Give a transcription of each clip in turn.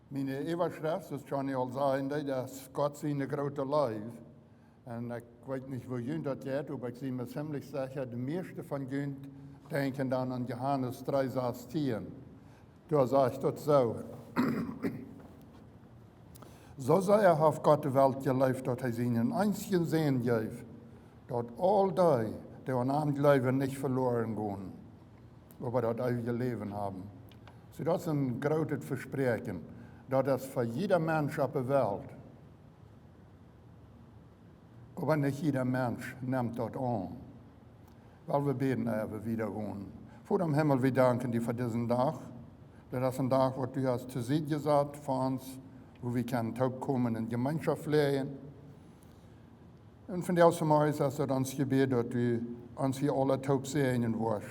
Meine Überschrift, das kann ich auch sagen, dass Gott seine große Leib. Und ich weiß nicht, wo Jünd das geht, aber ich bin mir ziemlich sicher, die meisten von Jünd denken dann an Johannes 3, Vers 10. Da sagt das so. So sehr hat Gott die Welt geliebt, dass er seinen einzigen Sohn gab, dass all die an ihm glauben, nicht verloren gehen, aber das ewige Leben haben. So, das ist ein großes Versprechen, dass das für jeder Mensch auf der Welt. Aber nicht jeder Mensch nimmt das an. Weil wir beten aber wieder gehen. Vor dem Himmel, wir danken dir für diesen Tag. Das ist ein Tag, wo du hast zu sehen gesagt für uns, wo wir können kommen in Gemeinschaft leben. Und von der Mal ist das uns Gebet, dass du uns hier alle Tag segnen wirst,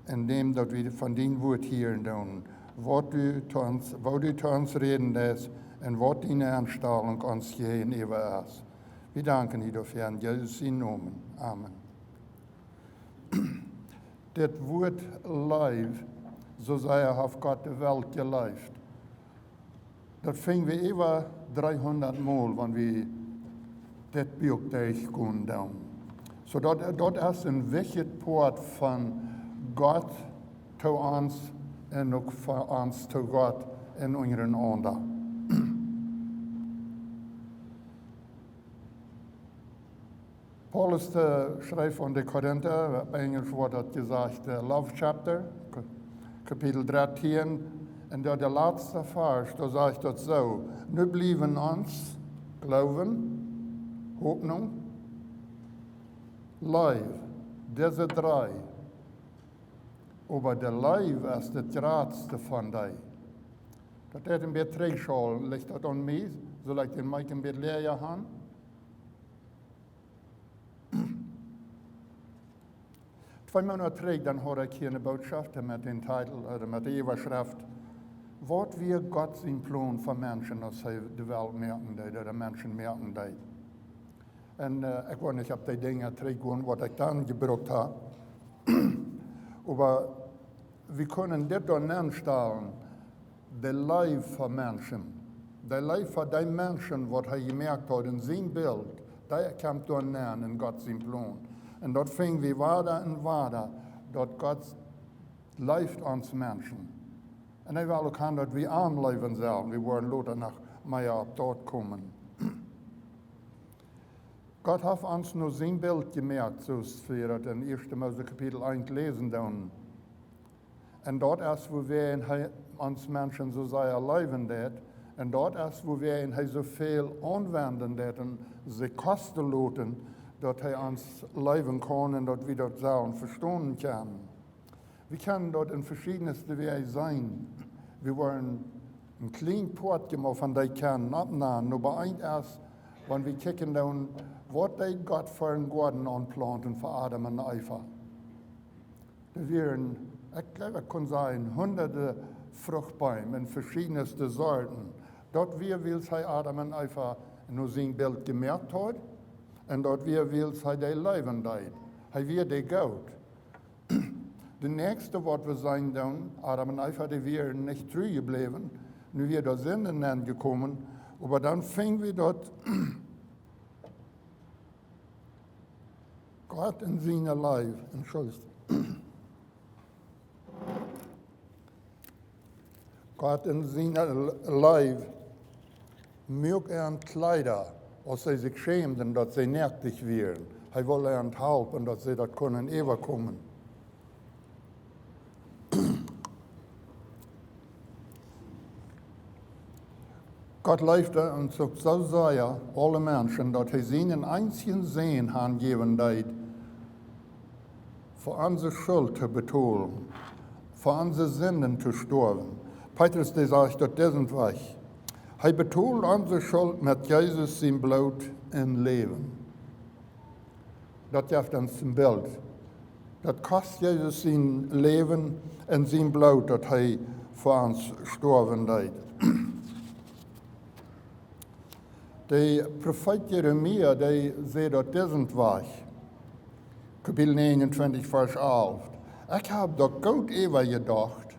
indem dass wir von deinem Wort hören tun, wo du zu uns reden lässt und was deine Anstellung uns gegenüber ist. Wir danken dir dafür in Jesus Namen. Amen. Das Wort Leib, so sehr hat Gott die Welt geliebt. Das fingen wir über 300 Mal, wenn wir das Buch durchgehen. So, das ist ein wichtiger Part von Gott zu uns und auch von uns zu Gott in unseren Anderen. Paulus schreibt an die Korinther, auf Englisch wird das gesagt, Love Chapter, Kapitel 13, und der letzte Vers, da sagt das so, nu blieben uns Glauben, Hoffnung, Leib, diese drei. Aber der Leib ist das Größte von denen. Das ist ein bisschen Trägschal, liegt das an mir, soll ich den Mike ein bisschen leer haben? Zwei Monate zurück, dann hatte ich hier eine Botschaft mit dem Titel, oder mit der Überschrift, was wir Gott sein Plan für Menschen, dass sie die Welt merken, oder Menschen merken. Und ich weiß nicht, ob die Dinge zurückgehen, was ich dann gebraucht habe. Aber wir können das dann anstellen, der Leib für Menschen. Der Leib für die Menschen, was er gemerkt hat, in sein Bild, der kommt dann näher in Gott sein Plan. Und dort fingen wir weiter und weiter, dort Gott leift uns Menschen. Und ich will auch kann, dass wir anleben sollen. Wir wollen lauter nach mehr ab dort kommen. Gott hat uns nur sein Bild gemerkt, so wir das in 1. Mose Kapitel 1 lesen dann. Und dort ist, wo wir in uns Menschen so sehr leben, und dort ist, wo wir in so viel anwenden, und sie kosten lassen, dass er uns leben kann und dass wir das sollen verstehen können. Wir können dort in verschiedensten Wegen sein. Wir wollen einen kleinen Port gemacht von der können abnehmen, aber eins ist, wenn wir kicken dann, was der Gott für einen Garten anplanten für Adam und Eva. Da wären, ich glaube, ich kann sagen, hunderte Fruchtbäume in verschiedensten Sorten. Dort wir will sei Adam und Eva nur sein Bild gemerkt hat. En dat weer wil zij die leven deed. Hij weer die goud. De nächste wat we zijn dan, Adam en Eva, die weer niet teruggebleven. Nu weer daar Sünden angekommen. Aber dann fingen wir dort Gott in seiner Leib, Entschuldigung. Gott in seiner Leib mögt an Kleider, als sie sich schämten, dass sie nackig wären. Er wollte an helfen, dass sie das können überkommen. Gott liefde uns so sehr, alle Menschen, dass er seinen einzigen Sohn angeben hat, für unsere Schuld zu bezahlen, für unsere Sünden zu sterben. Petrus sagt, das ist weg. Er bezahlt unsere Schuld mit Jesus sein Blut im Leben. Das gibt uns ein Bild. Das kostet Jesus sein Leben und sein Blut, das er für uns sterben hat. Der Prophet Jeremia, der sagt, das ist weg. Kapitel 29, Vers 11. Ich habe doch Gott über gedacht,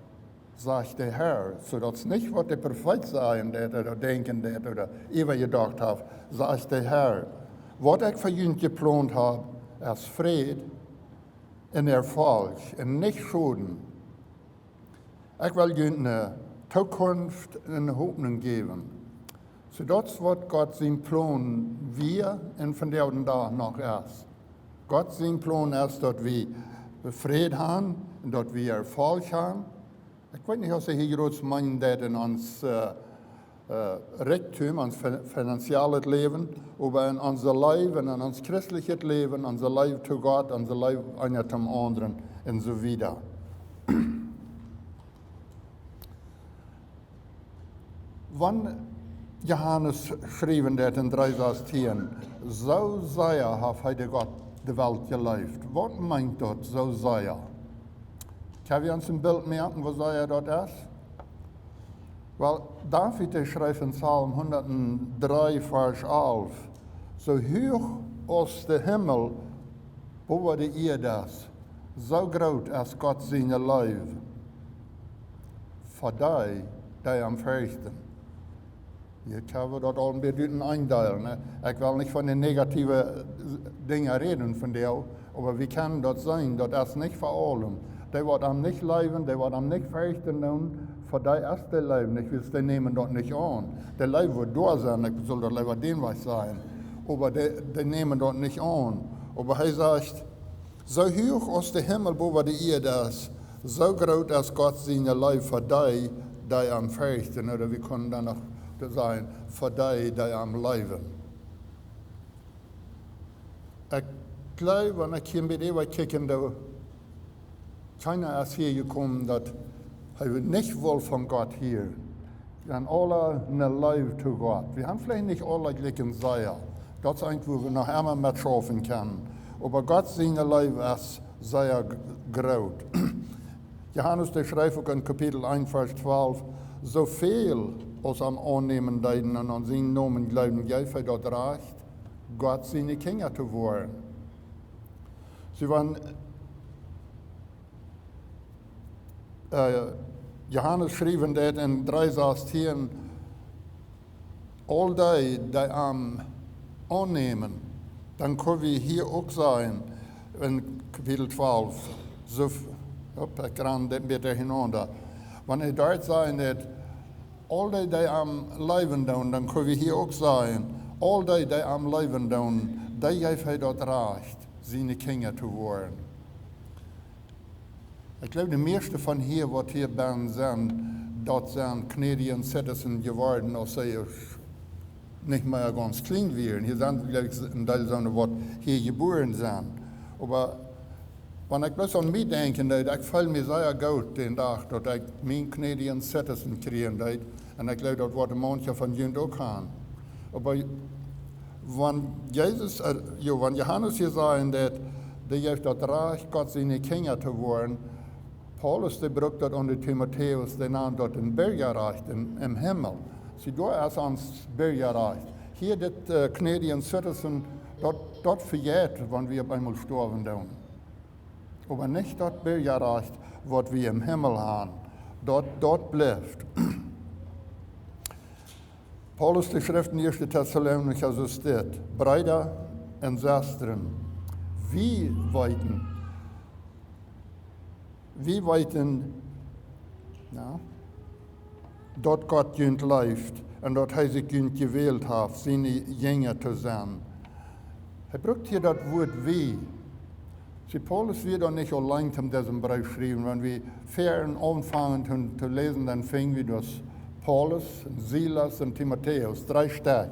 sagt der Herr, sodass es nicht, was der Prophet sagen wird oder denken wird oder übergedacht hat, sagt der Herr, was ich für ihn geplant habe, ist Friede und Erfolg und nicht Schulden. Ich will ihnen eine Zukunft und eine Hoffnung geben. So das, was Gott sein Plan wir und von der Tag noch ist. Gott sein Plan ist, dass wir Friede haben und dass wir Erfolg haben. Ich weiß nicht, was hier groß meinen, dass in uns Reichtum, uns finanzielles Leben, aber in unser Leben, in uns christliches Leben, unser Leben zu Gott, unser Leben einer zum anderen und so weiter. Wann Johannes schrieben dat in 3:10, so sehr hat heute Gott die Welt gelebt. Was meint das, so sehr? Können wir uns ein Bild merken, was sehr das ist? Weil David schreibt in Psalm 103, Vers 11, so hoch als der Himmel über die Erde ist, so groß ist Gott seine Liebe. Für die, die am fürchten. Hier können wir das auch ein bisschen einteilen. Ne? Ich will nicht von den negativen Dingen reden von dir, aber wie kann das sein? Das ist nicht für alle. Die werden nicht leben, die werden nicht fürchten tun, für die ist der Leben nicht, die nehmen das nicht an. Der Leben wird da sein, ich soll das lieber den was sein, aber die nehmen das nicht an. Aber er sagt, so hoch als der Himmel über die Erde ist, so groß ist Gott seine Liebe für die, die am fürchten, oder wir können dann noch sein, für die am Leben. Ich glaube, wenn ich hier mit dir kicken, keiner ist hier gekommen, dass er nicht wohl von Gott hier. Wir haben alle eine Liebe zu Gott. Wir haben vielleicht nicht alle gleichen Seier. Das ist eigentlich, wo wir noch einmal mit schaffen können. Aber Gott seine Liebe ist sehr groß. Johannes, der schreibt auch in Kapitel 1, Vers 12, so viel als am Annehmen deuten und an seinen Namen glauben, gäfe dort recht, Gott seine Kinder zu werden. Sie waren, Johannes schrieb das in 3:10, all die am Annehmen, dann können wir hier auch sein, in Kapitel 12, so, ich kann das bitte hinunter. Wenn ich dort sein, dass all die am Leben tun, dann können wir hier auch sein, all die am Leben tun, die geben dort recht, seine Kinder zu werden. Ich glaube, die meisten von hier, was hier bei sind, dort sind Canadian Citizen geworden, als sie nicht mehr ganz klein wären. Hier sind, glaube ich, ein Teil, was hier geboren sind. Aber wenn ich bloß an mich denke, ich fühle mich sehr gut den Tag, dass ich meinen Canadian Citizen kriegen darf. Und ich glaube, das wird manche von ihnen auch haben. Aber wenn Johannes hier sagen, dass die auf das Reich Gott seine Kinder zu werden, Paulus, der braucht das an Timotheus, der nahm dort ein Bürgerrecht im Himmel. Sie da ist ans Bürgerrecht. Hier, das Canadian Citizen, dort verjährt, wenn wir einmal sterben tun. Aber nicht das Bürgerrecht, was wir im Himmel haben. Dort bleibt. Paulus, die Schrift in 1. Thessalonicher, so steht, Brüder und Schwestern, wie weiten, dort Gott jünd läuft und dort er sich jünd gewählt hat, seine Jünger zu sein. Er braucht hier das Wort wie. Sie Paulus wird doch nicht allein in diesem Brief schreiben. Wenn wir fern anfangen zu lesen, dann fingen wir das Paulus, Silas und Timotheus, 3 Stück.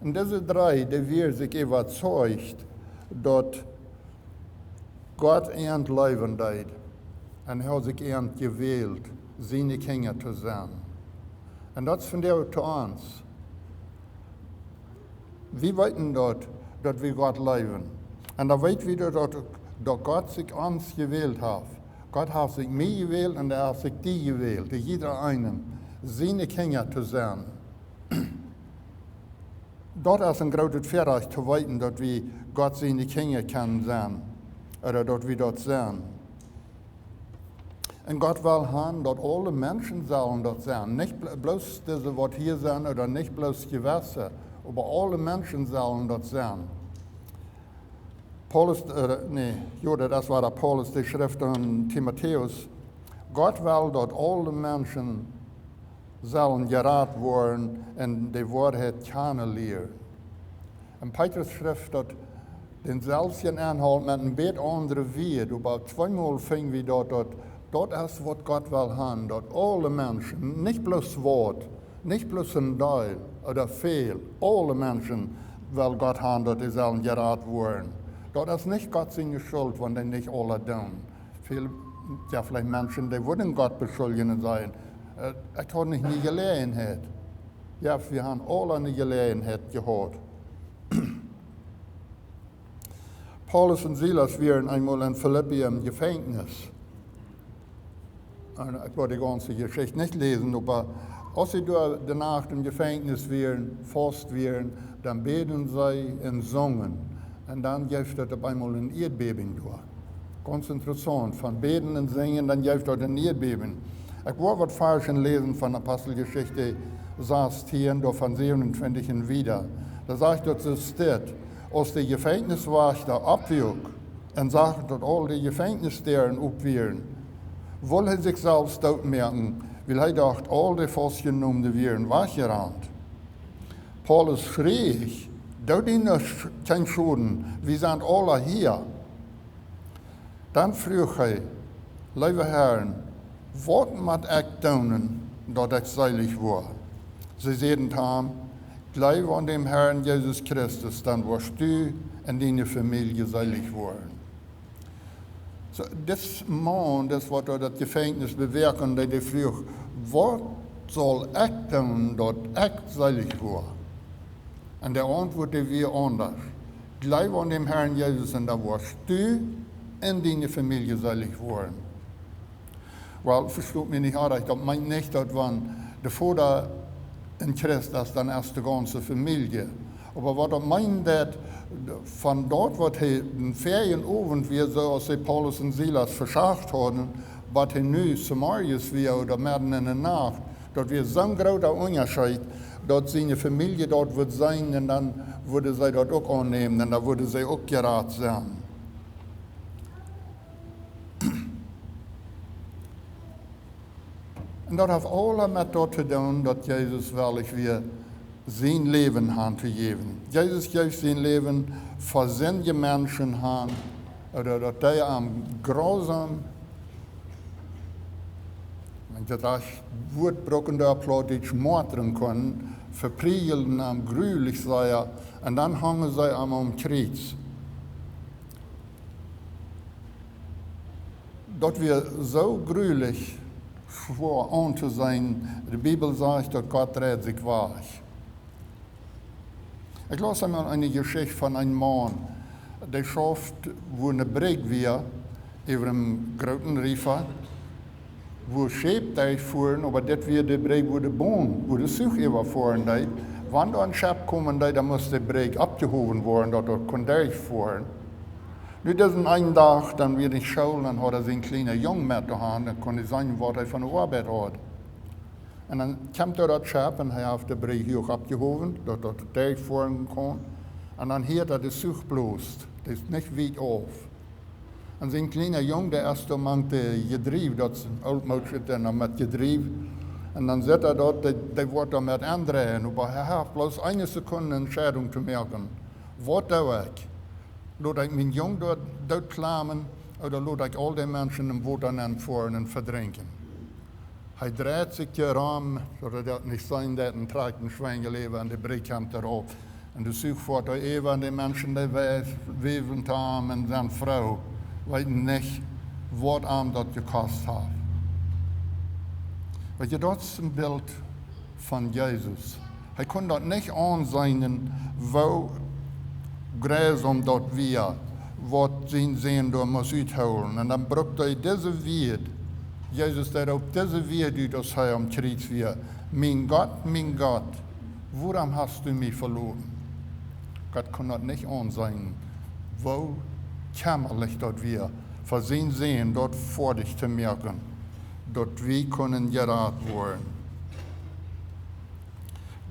Und diese 3, die wir sich überzeugt, dass Gott ernt leben hat. Und er hat sich ernt gewählt, seine Kinder zu sein. Und das von der zu uns. Wir wissen dort, dass wir Gott leben. Und da weit wieder, dass Gott sich uns gewählt hat. Gott hat sich mich gewählt und er hat sich die gewählt, jeder einen, seine Kinder zu sein. Dort ist ein großes Verrecht zu weiten, dass wir Gott seine Kinder können sein. Oder dass wir dort sein. Und Gott will haben, dass alle Menschen sollen dort sein. Nicht bloß diese, was hier sind, oder nicht bloß Gewässer, aber alle Menschen sollen dort sein. Paulus, das war der Paulus, die Schrift an Timotheus. Gott will, dass alle Menschen sollen gerat worden und die Wahrheit kennenlernen. In Petrus Schrift, dass den selben Inhalt mit ein bisschen anderen Wert, aber zweimal fing wir dort, das ist, was Gott will haben, dass alle Menschen, nicht bloß Wort, nicht bloß ein Teil oder viel, alle Menschen will Gott haben, dass die sollen gerat werden. Das ist nicht Gott seine Schuld, wenn die nicht alle tun. Viele, ja, vielleicht Menschen, die würden Gott beschuldigen sein. Ich habe nicht eine Gelegenheit. Ja, wir haben alle eine Gelegenheit gehabt. Paulus und Silas waren einmal in Philippi im Gefängnis. Ich wollte die ganze Geschichte nicht lesen, aber als sie danach im Gefängnis waren, fast waren, dann beten sie und singen. Und dann gibt es auf einmal ein Erdbeben durch. Ganz interessant, von beten und singen, dann gibt es ein Erdbeben. Ich wollte was Falsches lesen von Apostelgeschichte 16, von 27 und wieder. Da sagt dort so steht, als die Gefängniswächter abwog und sagt, dass all die Gefängnisderen abwehren, will er sich selbst dort merken, weil er dachte, all die Festgenommenen wären weggerannt. Paulus schrie, dort ihnen kein Schulden, wir sind alle hier. Dann frug er, liebe Herren, was muss ich tun, dass ich selig war? Sie sagten ihm, glaube an dem Herrn Jesus Christus, dann wirst du und deine Familie selig werden. So, das Mann, das was das Gefängnis bewirken, der fragt, was soll ich tun, dass ich selig war? Und der Antwort war anders. Glaube an dem Herrn Jesus und dann wirst du und deine Familie selig werden. Weil, versteht mich nicht richtig, das meint nicht, dass wenn der Vater in Christus dann erst die ganze Familie. Aber was er meint, von dort, was er den Ferienabend wir so als Paulus und Silas verschafft haben, was er nu Samarias wir oder mitten in der Nacht, dass wir so ein großer Unterschied, dass seine Familie dort wird sein und dann würde sie dort auch annehmen und dann würde sie auch gerat sein. Und das hat alles mit dort zu tun, dass Jesus wirklich wir sein Leben haben zu geben. Jesus gibt sein Leben für seine Menschen haben, oder dass die am grausam, wenn ich das Wort brauchen, da plötzlich mordern können, verprügeln am grühlich sein, und dann hängen sie am Kreuz. Dass wir so grühlich schwer an zu sein, die Bibel sagt, dass Gott dreht sich weich. Ich las einmal eine Geschichte von einem Mann, der schafft, wo eine Brücke war, über einem großen River, wo Schäbe fuhren, aber das war die Brücke, wo der Bahn, wo der Zug überfahren hat. Wenn da ein Schiff kommen, dann muss die Brücke abgehoben werden, dass er durchfahren. Nu diesen einen Tag, dann wird ich schauen, dann hat er seinen kleinen Jungen mit daheim, dann konnte ich sagen, was er von der Arbeit hat. Und dann kommt er das Schiff und er hat die Brücke hoch abgehoben, dass er durchfahren kann. Und dann hört er den Zug bloß, das ist nicht weit auf. Und sein kleiner Junge, der erste Mann, der Getrieb, das ist ein Altmodsch, dann mit Getrieb. Und dann sieht er dort, der wird da mit andrehen, aber er hat bloß eine Sekunde Entscheidung zu merken. Was tue ich? Laat ich meinen Jungen dort klamen oder laat ich all die Menschen im Boot anfahren und verdrinken? Er dreht sich hier um, zodat het niet zijn dat een trekt een Schweingeleben an die Brücke kommt darauf. Und der Zug fährt da eben die Menschen, die weben haben und seine Frau, weiten nicht, was ihm das gekostet hat. Weil das ist ein Bild von Jesus. Er konnte das nicht ansehen, wo grausam dort wir, was sein Sehen da muss uitholen. Und dann braucht er diese Wert, Jesus, der auf diese Wert, dass er am Kreuz wir, mein Gott, warum hast du mich verloren? Gott kann das nicht ansehen, wo kämmerlich dort wir, für sein Sehen dort vor dich zu merken. dat wir können gerat worden.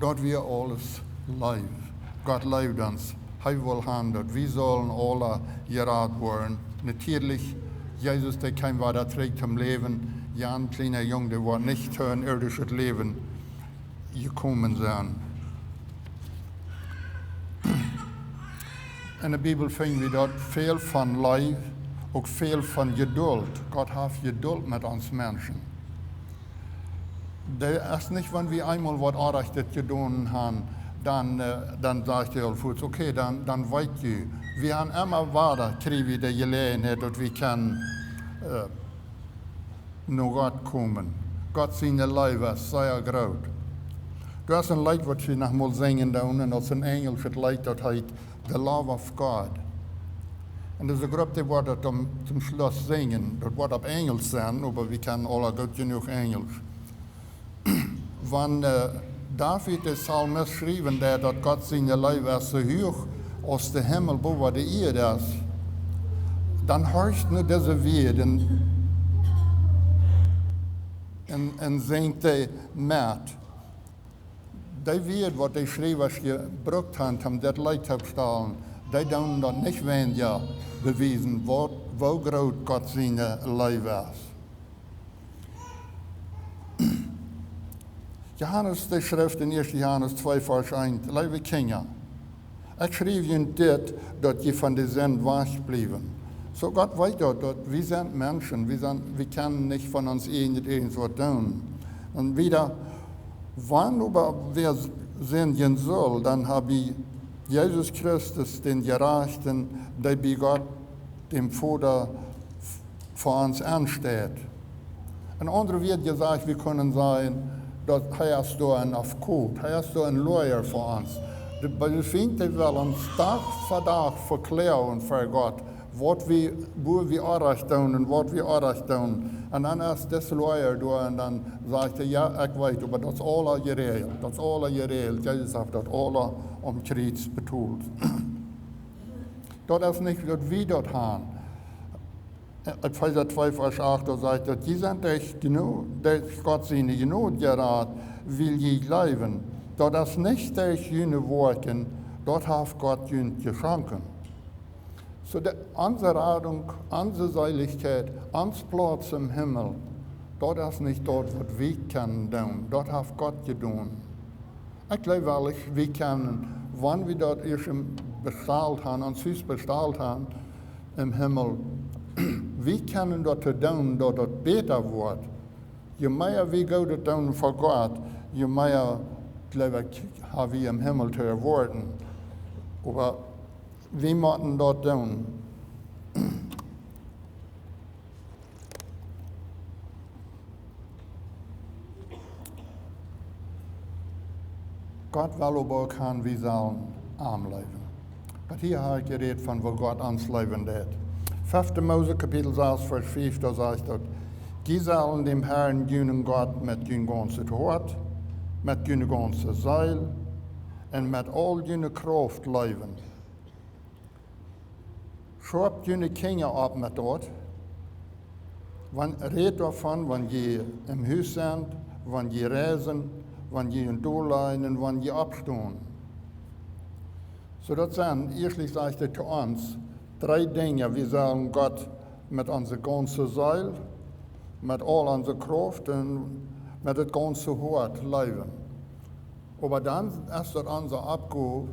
Dat wir alles lief. Gott leidt uns. Hij wil gaan dat wir sollen alle gerat worden. Natürlich, Jesus, der kein war, der trägt im Leben. Ja, ein kleiner Junge, der war nicht für ein irdisches Leben gekommen sein. In der Bibel finden wir dort viel von Leid, auch viel von Geduld. Gott hat Geduld mit uns Menschen. Das ist nicht, wenn wir einmal was Unrechtes getan haben, dann sagt er okay, dann weißt du. Wir haben immer weiter, kriegen wir die Gelegenheit, dass wir können nach Gott kommen. Gott seine Liebe ist sehr groß. Du hast ein Lied, was wir noch mal singen, und das ist ein englisches Lied, das heißt The Love of God. Und das ist eine Gruppe, die wird das zum Schluss singen. Das wird auf Englisch sein, aber wir kennen alle gut genug Englisch. Wenn David den Psalm schrieben, dass Gott seine Liebe ist so hoch aus dem Himmel, wo die Erde ist, dann hörst du diese Wort und singt die mit. Die Wort, was die Schreiber gebraucht haben, um das Lied zu stellen, die tun das nicht weniger bewiesen, wo groß Gott seine Liebe ist. Johannes, die Schrift in 1. Johannes 2, Vers 1, liebe Kinder, ich schrieb ihnen das, dass ihr von der Sünde wegbleiben. So Gott weiß doch, dass wir sind Menschen, wir können nicht von uns irgendwas tun. Und wieder, wann aber wir sündigen soll, dann habe ich Jesus Christus, den Gerechten, der bei Gott, dem Vater, vor uns ansteht. Ein anderer wird gesagt, wir können sagen, dass er ist da ein Aufgut, er ist da ein Lawyer für uns. Bei den Finden will uns Tag für Tag verklären für Gott, wo wir Unrecht tun und was wir Unrecht tun. Und dann ist das Lawyer da und dann sagt er, ja, ich weiß, aber das ist alles geregelt. Das ist alles geregelt. Jesus hat das alles am Kreuz betont. Das ist nicht, was wir dort haben. Epheser 2, Vers 8, da sagt er, die sind echt genug, durch Gott seine Genut gerät, will je leben. Das ist nicht durch jene Worten, dort hat Gott jene geschenkt. So unsere Rettung, unsere Seiligkeit, unser Platz im Himmel, dort ist nicht dort, was wir können tun, dort hat Gott getan. Ich glaube ehrlich, wir können, wenn wir dort erst bestrahlt haben, uns Haus bestrahlt haben, im Himmel, wir können dort tun, dass es besser wird. Je mehr wir gut tun für Gott, je mehr, glaube ich, haben wir im Himmel zu erwarten. Aber wir müssen dort tun. Gott will aber kann wir sollen arm leben. Aber hier habe ich geredet von, wo Gott uns leben hat. 5. Mose, Kapitel 6, Vers 5, da sagt er, die sollen dem Herrn dienen Gott mit deinem ganzen Hort, mit deiner ganzen Seele und mit all deiner Kraft leben. Schreibt deine Kinder ab mit dort. Redet davon, wenn ihr im Haus sind, wenn ihr reisen, wenn ihr in Doleinen, wenn ihr abstehen. So das sind, erstlich sagt er zu uns, 3 Dinge. Wir sollen Gott mit unserer ganzen Seele, mit all unserer Kraft und mit dem ganzen Hort leben. Aber dann ist das unsere Abgabe,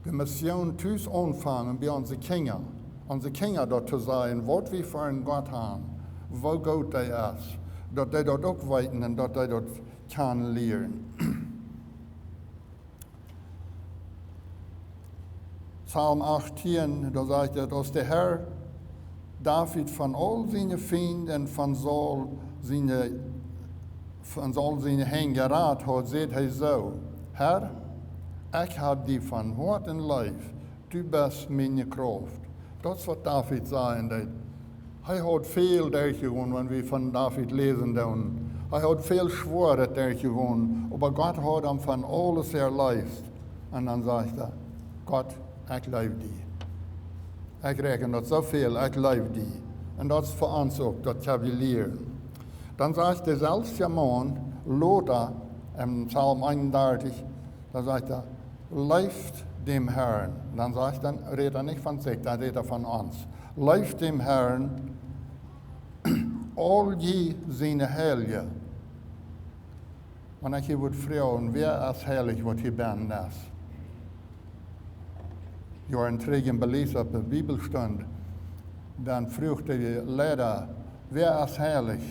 die Mission Tüß anfangen bei unseren Kindern. Unsere Kinder dort zu sein, was wir für einen Gott haben, wo Gott der ist, dass die dort auch weiten und dass die dort kann lernen. Psalm 18, da sagt er, dass der Herr David von all seinen Feinden, von all seinen Hängen gerat hat, sagt er so, Herr, ich habe dich von Hort und Leib, du bist meine Kraft. Das ist, was David sagen. Er hat viel durchgegangen, wenn wir von David lesen. Er hat viel Schwere durchgegangen, aber Gott hat ihm von alles erlebt. Und dann sagt er, Gott, ich liebe dich. Ich rechne das so viel, ich liebe dich. Und das ist für uns auch, das kann wir lernen. Dann sagt derselbe Mann, Lothar, im Psalm 31, da sagt er, läuft dem Herrn. Dann sagt er, redet er nicht von sich, dann redet er von uns. Läuft dem Herrn, all je seine Helge. Und ich hier würde fragen, wer ist heilig, was hier ben ist? Je een trägen Beleser op de Bibelstund, dann fragt der Lehrer, wer ist heilig?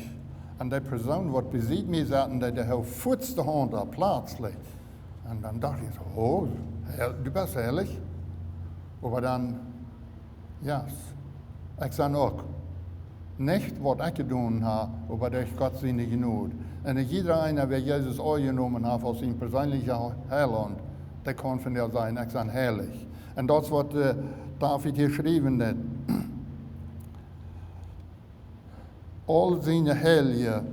Und die Person, die besieht mich, sagt, dass der voetste Hand auf Platz liegt. Und dann dachte ich so, oh, du bist heilig? Aber dann, ja, ich sage auch, nicht, was ich getan habe, aber durch Gott seine Gnade. Und jeder einer, der Jesus angenommen hat als sein persönlicher Heiland, der kann von dir sein, ich sage heilig. Und das, was David hier geschrieben hat. All seine Heilige,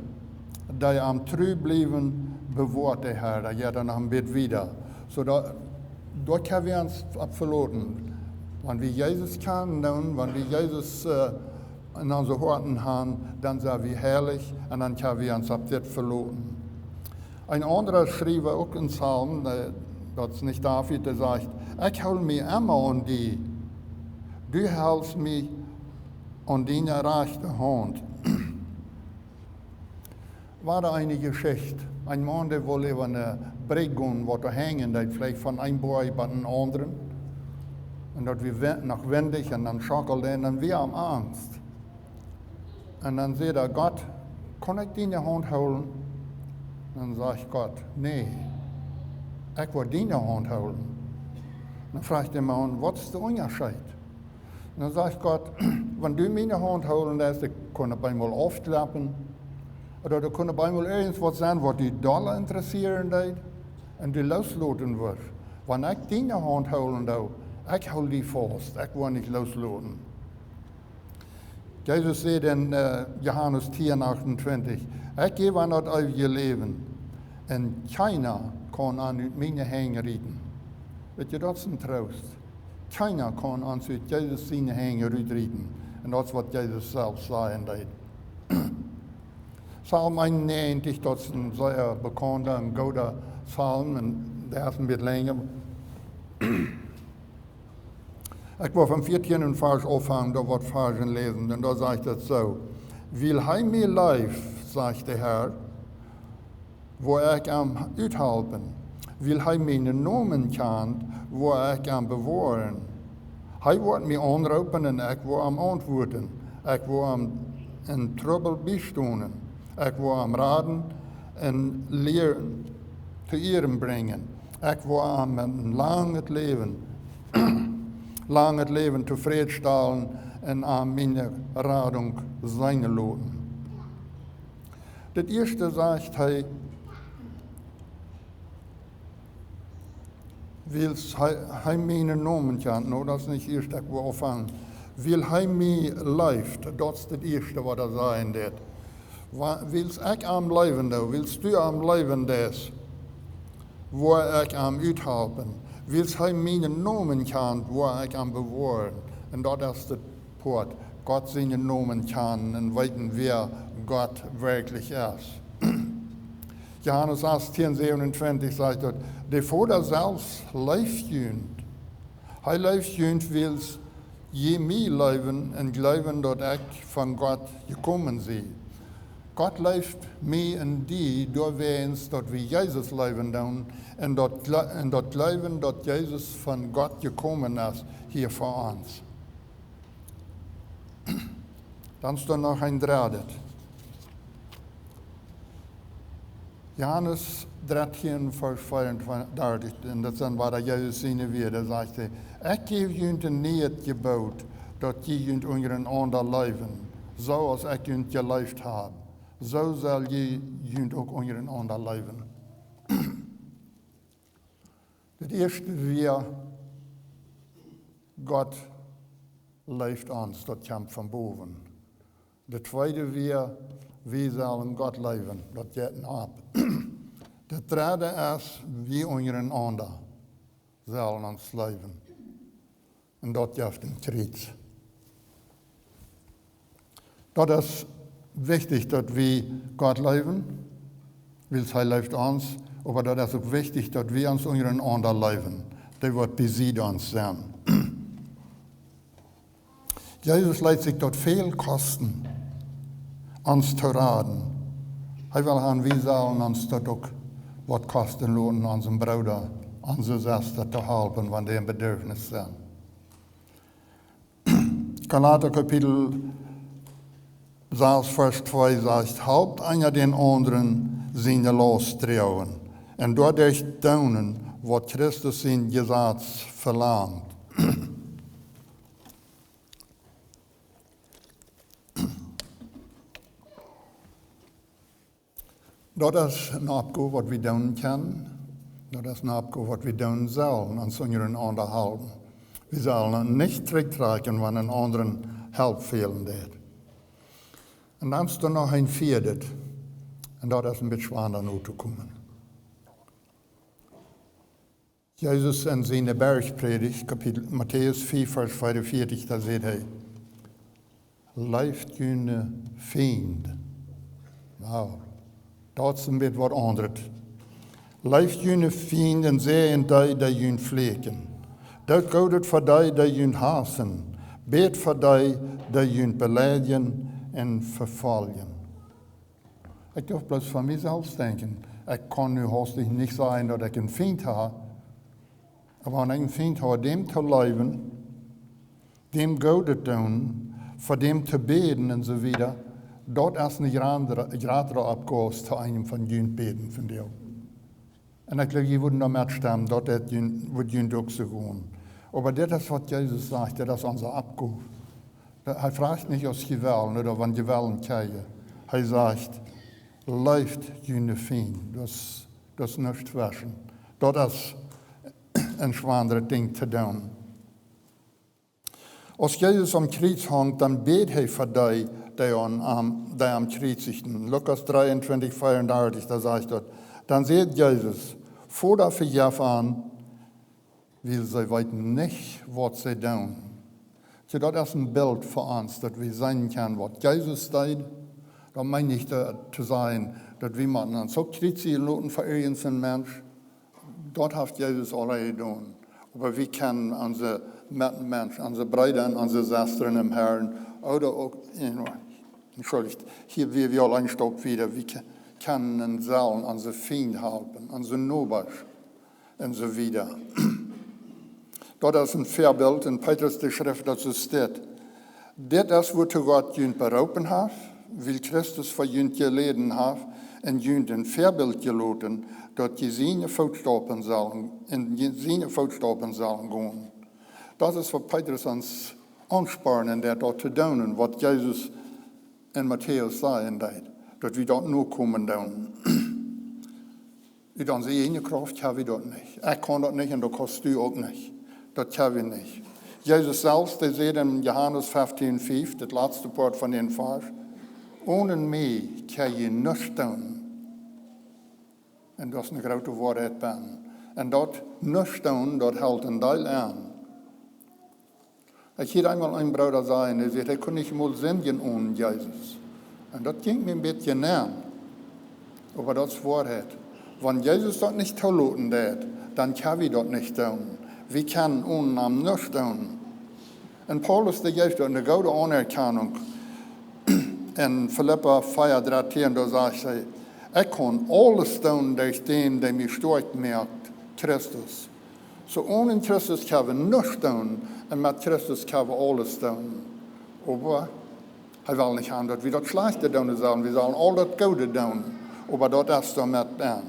die am treu bleiben, bewahrt der Herr, der geht dann am Bett wieder. So dort können wir uns verloren. Wenn wir Jesus kennen, wenn wir Jesus in unseren Herzen haben, dann sind wir herrlich und dann können wir uns ab das verloren. Ein anderer schrieb auch in Psalm, das ist nicht David, der sagt, ich halte mich immer an die, du hältst mich an deine rechte Hand. War da eine Geschichte, ein Mann, der wollte über eine Brücke gehen, wo er hängen, der vielleicht von einem Boy bei den anderen. Und dort wir nach wendig und dann schaukelt er und wir haben Angst. Und dann sagt er, Gott, kann ich deine Hand holen? Dann sagt Gott, nee, ich will deine Hand holen. Dann fragt der Mann, was ist der Unterschied? Und dann sagt Gott, wenn du meine Hand holen lässt, dann kann ich einmal aufklappen. Oder da kann einmal irgendwas sein, was die doll interessieren wird und die loslassen wird. Wenn ich deine Hand holen will, ich hol die fast, ich will nicht loslassen. Jesus sagt in Johannes 10,28, ich gebe an das ewige Leben und keiner kann an meine Hänge reden. Weet je, dat is een troost. Keiner kann an Jesus seine Hänge reden. Und das ist, was Jesus selbst sagen deed. Psalm 91, dat is een zeer bekannte en goede psalm, en der ist ein bisschen länger. Ich will vom 14. Vers aufhängen, da wird Versen lesen, und da sagt es so, will heim mir lief, sagt der Herr, wo ich am uithelpen, will hij mijn nomen kent, wo ich am bewahren. Hij wordt mij aanroepen en ik wil am antwoorden. Ik wil am in trouble bijstonen. Ik wil am raden en leren te ehren brengen. Ik wil am een lang het leven tevreden stellen en aan mijn radung zijn laten. Das erste sagt hij, will hij mijn nomen kent, nou dat is niet eerst ik wil afhangen. Wil hij mij leeft, dat is het eerste wat zeggen deed. Wils ik am leven doe, wils du am leven des, waar ik am uithelpen. Wils hij mijn nomen kent, waar ik am bewaren. En dat is het poort. Gott seine Nomen kennen und weten, wer Gott wirklich ist. Johannes 18,27 sagt dort, der Vater selbst leeft jünd. Hij leeft jünd, wils je mij leven en geloven dat ik van Gott gekommen zie. Gott leeft mij en die door wens dat we Jezus leven doen en dat geloven dat Jezus van Gott gekommen is hier voor ons. Dan is er nog een derde. Johannes 13, vers 34, en dat is dan waar Jezus zien weer, daar zegt hij, ik geef jullie een nieuw gebod, dat jullie onder een ander leven, zoals ik jullie geleefd heb. Zo zal jullie ook onder een ander leven. Het eerste weer, God leeft ons, dat komt van boven. De tweede weer, wie zullen God leven, dat gaat op. De derde is, wie onder een ander zullen ons leven. En dat geeft een kriet. Dat is wichtig, dass wir Gott leben, weil er lebt uns, aber das ist auch wichtig, dass wir uns unseren anderen leben. Der wird besiegt uns sein. Jesus lässt sich dort viel kosten, uns zu raten. Er will haben, wir sollen uns dort auch was kosten lassen, unseren Bruder, unsere Schwester zu helfen, wenn die im Bedürfnis sind. Galater Kapitel 6, Vers 2 sagt, halbt einer den anderen seine Last trauen und dadurch tun, was Christus in Gesetz verlangt. Das ist eine Abgabe, was wir tun können. Das ist eine Abgabe, was wir tun sollen, uns unseren anderen halten. Wir sollen nicht zurücktreten, wenn ein anderen Help fehlen wird. Und dann ist da noch ein viertes. Und das ist ein bisschen schwer, noch zu kommen. Jesus in seiner Bergpredigt, Kapitel Matthäus 4, Vers 45, da sagt er, leeft jene Feind. Wow, dat is een beetje wat anders. Leeft jene Feind en zeien die jene vleken. Dat gaat het voor die jene hassen. Beet voor die jene beleiden en vervallen. Ik durf bloos van mezelf denken. Ik kan nu haastig niet zeggen dat ik een Feind heb. Aber wenn ich einen Feind habe, dem zu leben, dem Gutes zu tun, für dem zu beten und so weiter, dort ist eine gerade Abgabe zu einem von jenen beten von dir. Und ich glaube, ich würde noch mehr stimmen, dort wird jenen auch so gehen. Aber das ist, was Jesus sagt, das ist unsere Abgabe. Er fragt nicht aus Gewalt oder wann Gewalt kriegen. Er sagt, läuft jene Feind, das ist nicht waschen. Das ist een zwaardere ding te doen. Als Jezus am Kreuz hangt, dan beet hij voor die am Kreuz zitten. Lukas 23, 34, da sagt dat. Dan zegt Jezus, voordat we Jef aan, wil zij weten niet wat zij doen. So, dat is een beeld voor ons, dat we zijn kunnen wat Jezus deed. Dan meine ich te zeggen, dat we moeten ons ook kritisch laten voor irgendein Mensch. Dort hat Jesus alle getan. Aber wir können unsere Menschen, unsere Brüder und unsere Schwestern im Herrn, oder auch, entschuldigt, hier wir alle ein Stück wieder, wir können und sollen unsere Feinde helfen, unsere Nachbarn und so weiter. Dort ist ein Vorbild in Petrus die Schrift, dazu steht, das ist, was Gott jünd berufen hat, weil Christus für jünd geleden hat, und jünd ein Vorbild gelassen, dat je seine Voetstappen sollen gehen. Das ist, was Petrus uns anspornen, der dort zu tun, was Jesus in Matthäus sagen deed, dass wir dort nur kommen tun. Uit onze eigen kracht können wir dort nicht. Ich kann dort nicht und das kannst du auch nicht. Das können wir nicht. Jesus selbst, der sagt in Johannes 15,5, das letzte Part von den Vers, ohne mich kann je nichts tun. En dat is een grote waarheid ben. En dat niets doen, dat houdt een deel aan. Ik hoorde eenmaal een broeder zeggen, hij zei, ik kon niet mal zingen ohne Jezus. En dat ging me een beetje na. Maar dat is waarheid. Wenn Jesus dat niet toelaten deed, dan kunnen we dat niet doen. We kunnen ohne hem niets doen. En Paulus, die geeft een grote anerkennung. In Philippa 4:13, daar zegt hij, ik kan alles doen durch den, der mich stark macht, Christus. So ohne Christus können wir nichts tun, und mit Christus können wir alles tun. Aber er will nicht haben, dass wir das Schlechte tun sollen, wir sollen all das Gute tun. Aber das ist damit an.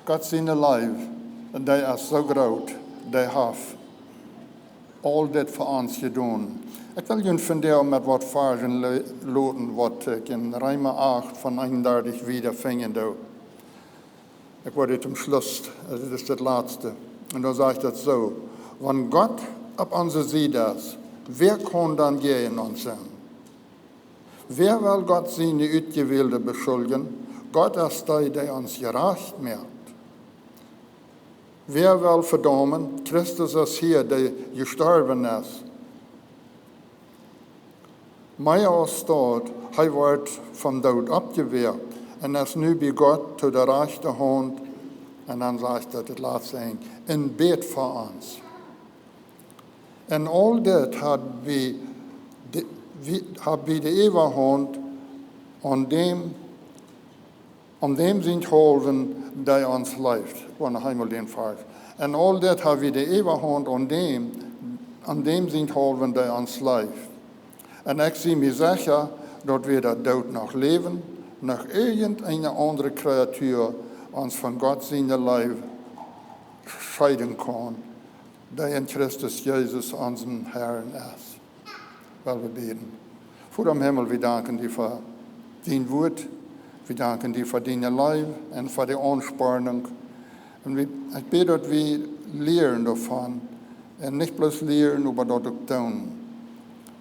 Gott seine Liebe, der ist so groß, der hat all das für uns getan. Ich will Ihnen von der mit was Versen loten, was ich in Römer 8 von 31 wiederfinden. Ich werde zum Schluss, das ist das Letzte. Und da sagt das so, wenn Gott auf unsere Seite ist, wer kann dann gegen uns sein? Wer will Gott seine Ausgewählte beschuldigen? Gott ist der uns gerecht macht. Wer will verdammen? Christus ist hier, der gestorben ist. Maar als staat, hij wordt van dood opgewekt en is nu bij God tot de rechterhand, en dan zegt dat het laatste ding, in bed voor ons. En al dit had bij de eeuwigheid aan dem zijn geholpen die ons leeft. Want helemaal den 5. En al dit hebben we de eeuwigheid aan dem zijn geholpen die ons leeft. En ik zie me zeker dat we dat dood nog leven, nog irgendeine andere creatuur ons van God zijn leven scheiden kan, die in Christus Jezus onze Herr is. Wel we beten. Vader im Himmel, we danken dir voor dein woord. We danken dir voor dein leven en voor de aansporing. En ik bid dat we leren daarvan. En niet bloos leren, maar dat ook doen.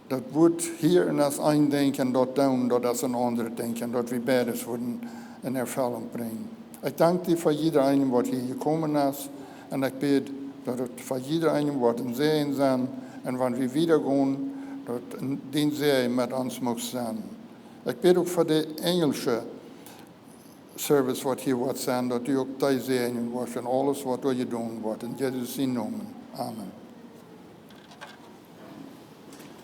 Dat woord hier in ons eindenken, dat doen, dat is een ander denken. Dat we beides worden in ervulling brengen. Ik dank dir voor iedereen wat hier gekomen is. En ik bid dat het voor iedereen wat een zegen zijn. En wanneer we weer gaan, dat die zegen met ons mag zijn. Ik bid ook voor de Engelse service wat hier wordt zijn, dat u ook die zegen wordt en alles wat je doen wordt. In Jezus' naam. Amen.